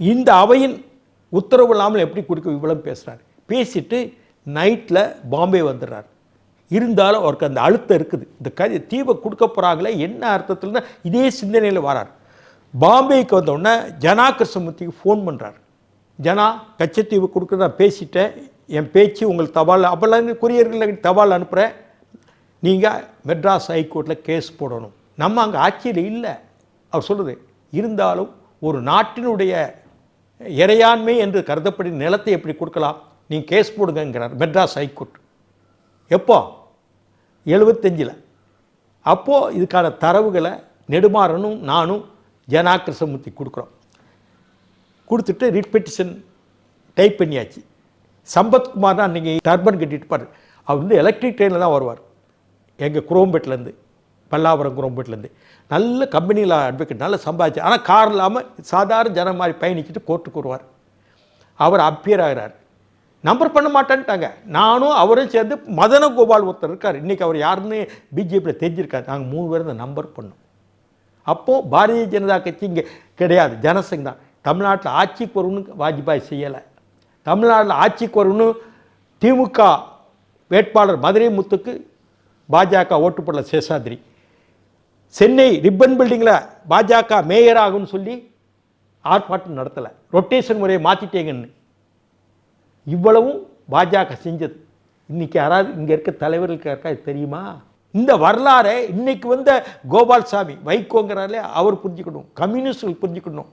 இந்த அவையின் உத்தரவு இல்லாமல் எப்படி கொடுக்க இவ்வளவு பேசுகிறார். பேசிட்டு நைட்டில் பாம்பே வந்துடுறார். இருந்தாலும் அவருக்கு அந்த அழுத்தம் இருக்குது. இந்த தீவை கொடுக்க போகிறாங்களே என்ன அர்த்தத்தில்னா இதே சிந்தனையில் வரார். பாம்பேக்கு வந்தோடனே ஜனா கிருஷ்ணமூர்த்திக்கு ஃபோன் பண்ணுறார். ஜனா, கச்சத்தீவு கொடுக்குறத நான் பேசிட்டேன், என் பேச்சு உங்களுக்கு தபால் அப்போல்லாம் கொரியர்களில் தபால் அனுப்புகிறேன், நீங்கள் மெட்ராஸ் ஹைகோர்ட்டில் கேஸ் போடணும். நம்ம அங்கே ஆட்சியில் இல்லை அவர் சொல்லுது. இருந்தாலும் ஒரு நாட்டினுடைய இறையாண்மை என்று கருதப்படும் நிலத்தை எப்படி கொடுக்கலாம், நீங்கள் கேஸ் போடுங்கிறார் மெட்ராஸ் ஹைகோர்ட். எப்போ? 75. அப்போது இதுக்கான தரவுகளை நெடுமாறனும் நானும் ஜனா கிருஷ்ணமூர்த்தி கொடுக்குறோம். கொடுத்துட்டு ரிட் பெட்டிஷன் டைப் பண்ணியாச்சு. சம்பத்குமார் தான் அன்றைக்கி டர்பன் கட்டிட்டு பாரு. அவர் வந்து எலக்ட்ரிக் ட்ரெயினில் தான் வருவார். எங்கள் குரோம்பேட்டிலேருந்து, பல்லாவரம் குரோம்பேட்டிலேருந்து. நல்ல கம்பெனியில் அட்வொகேட், நல்லா சம்பாதிச்சு. ஆனால் கார் இல்லாமல் சாதாரண ஜனம் மாதிரி பயணிச்சுட்டு கோர்ட்டுக்கு வருவார். அவர் அப்பியர் ஆகிறார். நம்பர் பண்ண மாட்டேன்ட்டாங்க. நானும் அவரும் சேர்ந்து மதன கோபால் ஒருத்தர் இருக்கார். இன்றைக்கி அவர் யாருன்னு பிஜேபியில் தெரிஞ்சிருக்காரு. நாங்கள் 3 பேரும் இந்த நம்பர் பண்ணோம். அப்போது பாரதிய ஜனதா கட்சி இங்கே கிடையாது, ஜனசங் தான். தமிழ்நாட்டில் ஆட்சிக்கு வரும்னு வாஜ்பாய் செய்யலை. தமிழ்நாட்டில் ஆட்சிக்கு வரும்னு திமுக வேட்பாளர் மதுரை முத்துக்கு பாஜக ஓட்டு போடல சேஷாதிரி. சென்னை ரிப்பன் பில்டிங்கில் பாஜக மேயர் ஆகும்னு சொல்லி ஆர்ப்பாட்டம் நடத்தலை, ரொட்டேஷன் முறையை மாற்றிட்டேங்கன்னு. இவ்வளவும் பாஜக செஞ்சது. இன்றைக்கி யாராவது இங்கே இருக்க தலைவர்களுக்கு இருக்கா தெரியுமா? இந்த வரலாறை இன்னைக்கு வந்த கோபால்சாமி வைகோங்கிறாலே அவர் புரிஞ்சுக்கணும், கம்யூனிஸ்டுகள் புரிஞ்சுக்கணும்.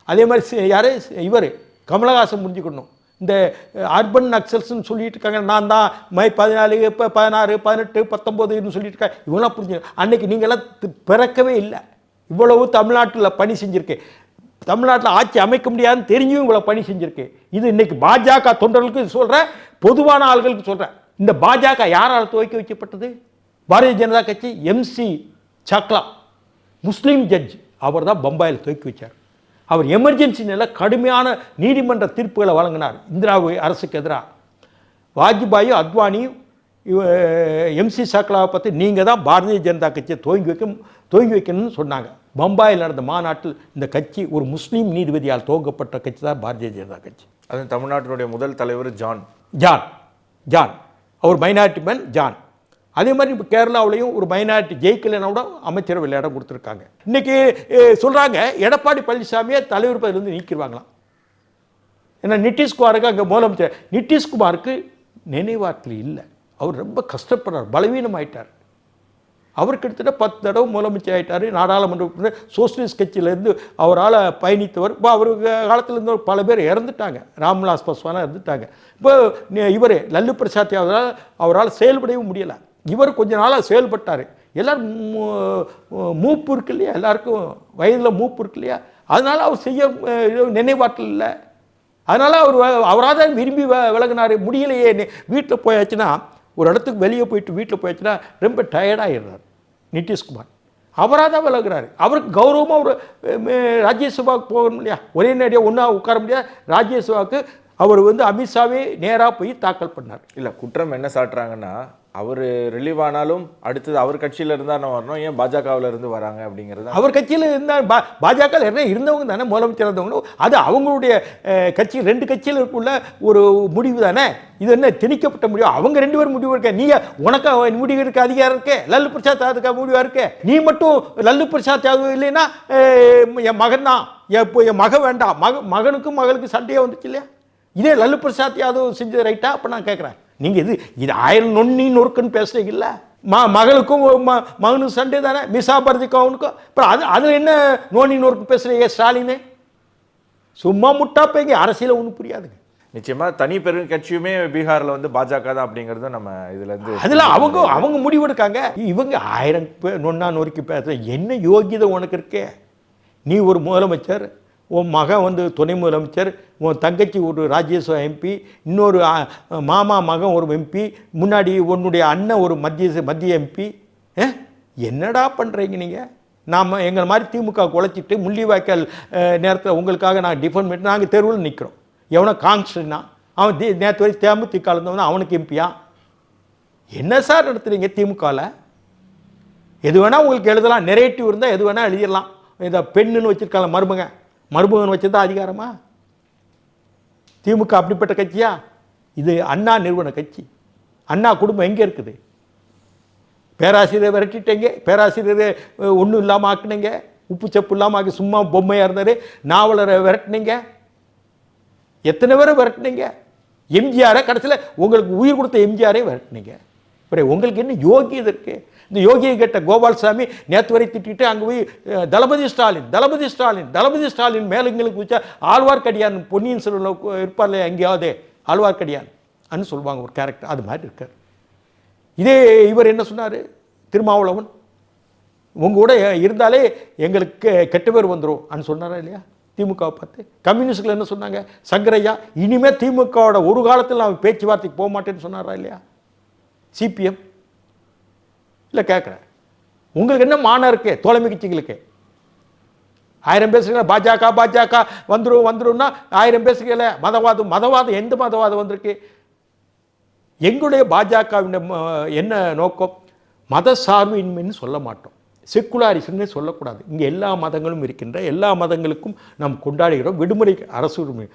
அதே மாதிரி யார் இவர் கமலஹாசன் புரிஞ்சுக்கணும். இந்த அர்பன் நக்சல்ஸ்ன்னு சொல்லிட்டு இருக்காங்க, நான் தான் மை 14 இப்போ 16 18 19ன்னு சொல்லிட்டு இருக்காங்க. இவங்களாம் புரிஞ்சுக்கணும். அன்னைக்கு நீங்களாம் பிறக்கவே இல்லை. இவ்வளவு தமிழ்நாட்டில் பணி செஞ்சுருக்கு. தமிழ்நாட்டில் ஆட்சி அமைக்க முடியாதுன்னு தெரிஞ்சும் இவ்வளோ பணி செஞ்சுருக்கு. இது இன்னைக்கு பாஜக தொண்டர்களுக்கு சொல்கிறேன், பொதுவான ஆள்களுக்கு சொல்கிறேன். இந்த பாஜக யாரால் துவக்கி வைக்கப்பட்டது? பாரதிய ஜனதா கட்சி MC சக்லா, முஸ்லீம் ஜட்ஜ், அவர் தான் பம்பாயில் துவக்கி வச்சார். அவர் எமர்ஜென்சி நிலை கடுமையான நீதிமன்ற தீர்ப்புகளை வழங்கினார் இந்திரா அரசுக்கு எதிராக. வாஜ்பாயும் அத்வானியும் MC சக்லாவை பற்றி நீங்கள் தான் பாரதிய ஜனதா கட்சியை துவங்கி வைக்கணும்னு சொன்னாங்க. பம்பாயில் நடந்த மாநாட்டில் இந்த கட்சி ஒரு முஸ்லீம் நீதிபதியால் துவங்கப்பட்ட கட்சி தான் பாரதிய ஜனதா கட்சி. அது தமிழ்நாட்டினுடைய முதல் தலைவர் ஜான் அவர் மைனாரிட்டி மேன் ஜான். அதே மாதிரி இப்போ கேரளாவிலையும் ஒரு மைனாரிட்டி ஜெயிக்கலைன்னா கூட அமைச்சரவையில் இடம் கொடுத்துருக்காங்க. இன்றைக்கி சொல்கிறாங்க எடப்பாடி பழனிசாமியை தலைவர் பதவியிலிருந்து நீக்கிடுவாங்களாம். ஏன்னா நிதிஷ்குமாருக்கு அங்கே முதலமைச்சர், நிதிஷ்குமாருக்கு நினைவாற்றல் இல்லை. அவர் ரொம்ப கஷ்டப்படுறார், பலவீனமாயிட்டார். அவர் கிட்டத்தட்ட 10 தடவை முதலமைச்சர் ஆகிட்டார். நாடாளுமன்ற உறுப்பினர், சோசியலிஸ்ட் கட்சியிலேருந்து அவரால் பயணித்தவர். இப்போ அவர் காலத்தில் இருந்து பல பேர் இறந்துட்டாங்க. ராம்விலாஸ் பாஸ்வானா இறந்துட்டாங்க. இப்போ இவர் லல்லு பிரசாத் அவரால் செயல்படவும் முடியலை. இவர் கொஞ்ச நாளாக செயல்பட்டார். எல்லோரும் மூப்பு இருக்கு இல்லையா, எல்லாருக்கும் வயதில் மூப்பு இருக்கு இல்லையா, அதனால் அவர் செய்ய நினைவாற்றல் இல்லை. அதனால் அவராக தான் விரும்பி விலகினார். முடியலையே, வீட்டில் போயாச்சுன்னா, ஒரு இடத்துக்கு வெளியே போயிட்டு வீட்டில் போயாச்சுன்னா ரொம்ப டயர்டாகிடுறார் நிதிஷ்குமார். அவராக தான் விலகுறாரு. அவருக்கு கௌரவமாக ஒரு ராஜ்யசபாவுக்கு போகணும் இல்லையா, ஒரே நேரடியாக ஒன்றா உட்கார முடியாது. ராஜ்யசபாவுக்கு அவர் அமித்ஷாவே நேராக போய் தாக்கல் பண்ணார். இல்லை, குற்றம் என்ன சாட்டுறாங்கன்னா, அவர் ரிலீவ் ஆனாலும் அடுத்தது அவர் கட்சியில் இருந்தால் வரணும், ஏன் பாஜகவில் இருந்து வராங்க அப்படிங்கிறது. அவர் கட்சியில் இருந்தால் பாஜக இருந்தவங்க தானே முதலமைச்சர் இருந்தவங்க. அது அவங்களுடைய கட்சி, 2 கட்சியில் உள்ள ஒரு முடிவு தானே. இது என்ன திணிக்கப்பட்ட முடிவு? அவங்க 2 பேரும் முடிவு இருக்க. நீங்கள் உனக்கு முடிவு இருக்க அதிகாரம் இருக்கே, லல்லு பிரசாத் யாதவுக்கு முடிவாக இருக்கே. நீ மட்டும் லல்லு பிரசாத் யாதவ் இல்லைன்னா என் மகன் தான், என் மகன் வேண்டாம், மகனுக்கும் மகளுக்கும் சண்டையாக வந்துச்சு இல்லையா. இதே லல்லு பிரசாத் யாதவ் செஞ்சது ரைட்டா? அப்போ நான் கேட்குறேன், நீங்கள் இது 1000 நொண்ணி நொறுக்குன்னு பேசுறீங்கல்ல. மகளுக்கும் மகனுக்கும் சண்டே தானே, மிசா பர்திக்கும் அவனுக்கும். அப்புறம் அதில் என்ன நோனி நொறுக்கு பேசுகிறீங்க ஸ்டாலினு? சும்மா முட்டாப்பைங்க, அரசியல ஒன்றும் புரியாதுங்க. நிச்சயமா தனி பெரும் கட்சியுமே பீகார்ல வந்து பாஜக தான் அப்படிங்கிறதும் நம்ம இதுல இருந்து அதில் அவங்க முடிவெடுக்காங்க. இவங்க 1000 பேர் நொன்னா நொறுக்கி பேச என்ன யோகியதை உனக்கு இருக்கே? நீ ஒரு முதலமைச்சர், உன் மகன் வந்து துணை முதலமைச்சர், உன் தங்கச்சி ஒரு ராஜ்யசபா எம்பி, இன்னொரு மாமா மகன் ஒரு எம்பி, முன்னாடி உன்னுடைய அண்ணன் ஒரு மத்திய எம்பி. என்னடா பண்ணுறீங்க நீங்கள்? நாம் எங்களை மாதிரி திமுக குலைச்சிட்டு முள்ளிவாய்க்கால் நேரத்தில் உங்களுக்காக நாங்கள் டிஃபெண்ட் பண்ணி நாங்கள் தெருவில் நிற்கிறோம். எவனோ காங்ஸ்டர்னா அவன் நேற்று வரை தேமுதிக இருந்தவன அவனுக்கு எம்பியா? என்ன சார் நடத்துறீங்க திமுகவில்? எது வேணால் உங்களுக்கு எழுதலாம், நெரேட்டிவ் இருந்தால் எது வேணால் எழுதிடலாம். இந்த பெண்ணுன்னு வச்சுருக்காங்க மருமகன் வச்சதா அதிகாரமா? திமுக அப்படிப்பட்ட கட்சியா? இது அண்ணா நிறுவன கட்சி. அண்ணா குடும்பம் எங்கே இருக்குது? பேராசிரியரை விரட்டிட்டீங்க, பேராசிரியரை ஒன்றும் இல்லாமல் ஆக்குனீங்க, உப்பு சப்பு இல்லாமல் ஆக்கி சும்மா பொம்மையாக இருந்தார். நாவலரை விரட்டினீங்க, எத்தனை பேரை விரட்டினீங்க? எம்ஜிஆரை கடைசியில் உங்களுக்கு உயிர் கொடுத்த எம்ஜிஆரை விரட்டினீங்க. அப்புறம் உங்களுக்கு என்ன யோகியது இருக்கு? இந்த யோகியை கேட்ட கோபால்சாமி நேற்று வரை திட்டிட்டு அங்கே போய் தளபதி ஸ்டாலின் மேலுங்களுக்கு வச்சா ஆழ்வார்க்கடியான் பொன்னியின் செல்வனில் இருப்பார் இல்லையா, எங்கேயாவது ஆழ்வார்க்கடியான் அன்னு சொல்லுவாங்க ஒரு கேரக்டர், அது மாதிரி இருக்கார். இதே இவர் என்ன சொன்னார், திருமாவளவன், உங்க கூட இருந்தாலே எங்களுக்கு கெட்ட பேர் வந்துடும் அன்னு சொன்னாரா இல்லையா? திமுகவை பார்த்து கம்யூனிஸ்ட்கள் என்ன சொன்னாங்க, சங்கரையா இனிமேல் திமுகவோட ஒரு காலத்தில் அவன் பேச்சுவார்த்தைக்கு போக மாட்டேன்னு சொன்னாரா இல்லையா? சிபிஎம் இல்லை கேட்குறேன், உங்களுக்கு என்ன மானம் இருக்கு? தோழமை கட்சிகளுக்கு 1000 பேசுகிறீங்களா? பாஜக வந்துரும்னா 1000 பேசுகிறீங்களே. மதவாதம் எந்த மதவாதம் வந்திருக்கு? எங்களுடைய பாஜகவின் என்ன நோக்கம்? மத சார்பின்மைன்னு சொல்ல மாட்டோம், செக்குலாரிசம்னு சொல்லக்கூடாது. இங்கே எல்லா மதங்களும் இருக்கின்ற, எல்லா மதங்களுக்கும் நாம் கொண்டாடுகிறோம், விடுமுறை அரசு உரிமை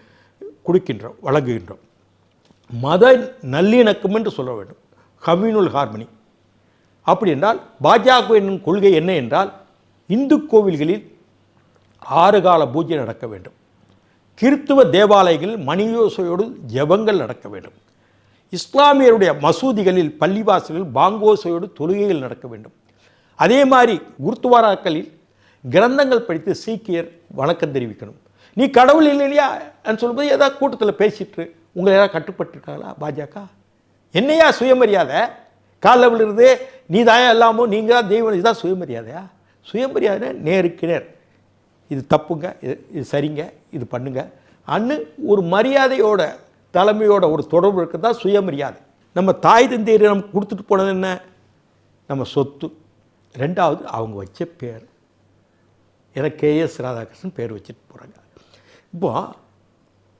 கொடுக்கின்றோம், வழங்குகின்றோம். மத நல்லிணக்கம் என்று சொல்ல வேண்டும், கம்யூனல் ஹார்மனி. அப்படி என்றால் பாஜக என்னும் கொள்கை என்ன என்றால், இந்து கோவில்களில் 6 கால பூஜை நடக்க வேண்டும், கிறித்துவ தேவாலயங்களில் மணியோசையோடு ஜெபங்கள் நடக்க வேண்டும், இஸ்லாமியருடைய மசூதிகளில் பள்ளிவாசல்களில் பாங்கோசையோடு தொழுகைகள் நடக்க வேண்டும். அதே மாதிரி குருத்துவாராக்களில் கிரந்தங்கள் படித்து சீக்கியர் வணக்கம் தெரிவிக்கணும். நீ கடவுள் இல்லையா சொல்லும்போது ஏதாவது கூட்டத்தில் பேசிட்டு உங்களை ஏதாவது கட்டுப்பட்டுருக்காங்களா பாஜக? என்னையா சுயமரியாதை? காலில் விழுறது நீ தான் எல்லாமோ, நீங்கள் தான் தெய்வம், இதுதான் சுயமரியாதையா? சுயமரியாதை நேருக்கு நேர், இது தப்புங்க, இது சரிங்க, இது பண்ணுங்க அன்னு ஒரு மரியாதையோட தலைமையோட ஒரு தொடர்பு இருக்குது தான் சுயமரியாதை. நம்ம தாய் தந்தையரை நம்ம கொடுத்துட்டு போனது என்ன? நம்ம சொத்து. 2வது அவங்க வச்ச பேர். எனக்கு KS ராதாகிருஷ்ணன் பேர் வச்சுட்டு போகிறாங்க. இப்போ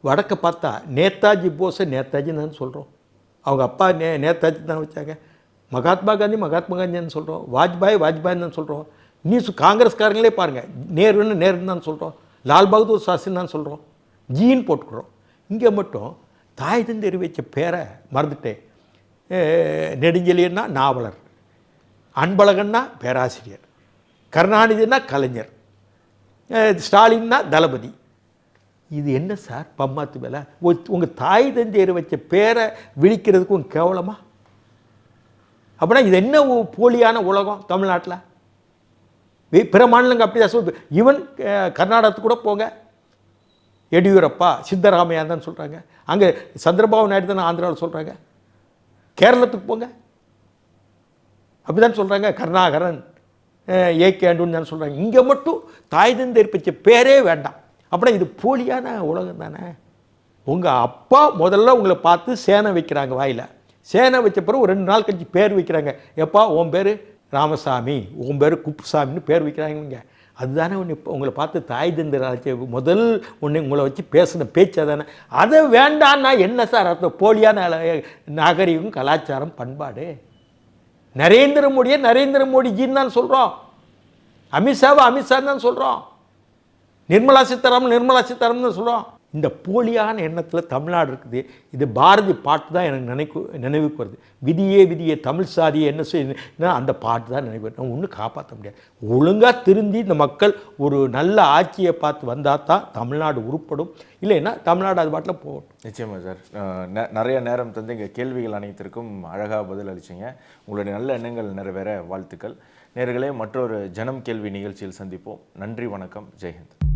வடக்க பார்த்தா நேதாஜி போஸை நேதாஜின்னு தான் சொல்கிறோம், அவங்க அப்பா நேதாஜி தான் வச்சாங்க. மகாத்மா காந்தின்னு சொல்கிறோம், வாஜ்பாயின்னு தான் சொல்கிறோம். நியூஸ் காங்கிரஸ்காரங்களே பாருங்கள், நேருன்னு தான் சொல்கிறோம், லால் பகதூர் சாஸ்திரின்னு தான் சொல்கிறோம், ஜீன்னு போட்டுக்கிறோம். இங்கே மட்டும் தாய் தந்தையர் வச்ச பேரை மறந்துட்டேன். நெடுஞ்செழியன்னா நாவலர், அன்பழகன்னா பேராசிரியர், கருணாநிதினா கலைஞர், ஸ்டாலின்னா தளபதி. இது என்ன சார் பம்மாத்து வேலை? உங்கள் தாய் தந்தையர் வச்ச பேரை விழிக்கிறதுக்கு உங்கள் கேவலமா? அப்படின்னா இது என்ன போலியான உலகம் தமிழ்நாட்டில்? பிற மாநிலங்கள் அப்படி தான் சொல்லுது. ஈவன் கர்நாடகத்துக்கு கூட போங்க, எடியூரப்பா சித்தராமையா தான் சொல்கிறாங்க, அங்கே சந்திரபாபு நாயுடு தானே ஆந்திராவில் சொல்கிறாங்க. கேரளத்துக்கு போங்க, அப்படி தான் சொல்கிறாங்க, கருணாகரன் ஏகே ஆண்டுன்னு தான் சொல்கிறாங்க. இங்கே மட்டும் தாய் தந்தையர் பச்ச பேரே வேண்டாம். அப்படின்னா இது போலியான உலகம் தானே. உங்கள் அப்பா முதல்ல உங்களை பார்த்து சேனை வைக்கிறாங்க வாயில், சேனை வச்ச பிறகு ஒரு 2 நாள் கழிச்சு பேர் வைக்கிறாங்க. எப்பா உன் பேர் ராமசாமி, உன் பேர் குப்புசாமின்னு பேர் வைக்கிறாங்க. அதுதானே ஒன்று இப்போ உங்களை பார்த்து தாய் தந்தையர் முதல் ஒன்று உங்களை வச்சு பேசின பேச்சு தானே. அதை வேண்டான்னா என்ன சார் அர்த்தம்? போலியான நாகரிகம், கலாச்சாரம், பண்பாடு. நரேந்திர மோடிஜின்னு தான் சொல்கிறோம், அமித்ஷாவை அமித்ஷான்னு தான் சொல்கிறோம், நிர்மலா சீதாராமன் தான் சொல்கிறோம். இந்த போலியான எண்ணத்தில் தமிழ்நாடு இருக்குது. இது பாரதி பாட்டு தான் எனக்கு நினைவுக்கு வருது. விதியே தமிழ் சாதியை என்ன செய்யுதுன்னா அந்த பாட்டு தான் நினைவு. நம்ம ஒன்றும் காப்பாற்ற முடியாது. ஒழுங்காக திருந்தி இந்த மக்கள் ஒரு நல்ல ஆட்சியை பார்த்து வந்தால் தான் தமிழ்நாடு உருப்படும், இல்லைன்னா தமிழ்நாடு அது பாட்டில் போகட்டும். நிச்சயமாக சார், நிறைய நேரம் தந்து இங்கே கேள்விகள் அனைத்திற்கும் அழகாக பதில் அளிச்சிங்க. உங்களுடைய நல்ல எண்ணங்கள் நிறைவேற வாழ்த்துக்கள். நேயர்களே, மற்றொரு ஜனம் கேள்வி நிகழ்ச்சியில் சந்திப்போம். நன்றி, வணக்கம், ஜெய்ஹிந்த்.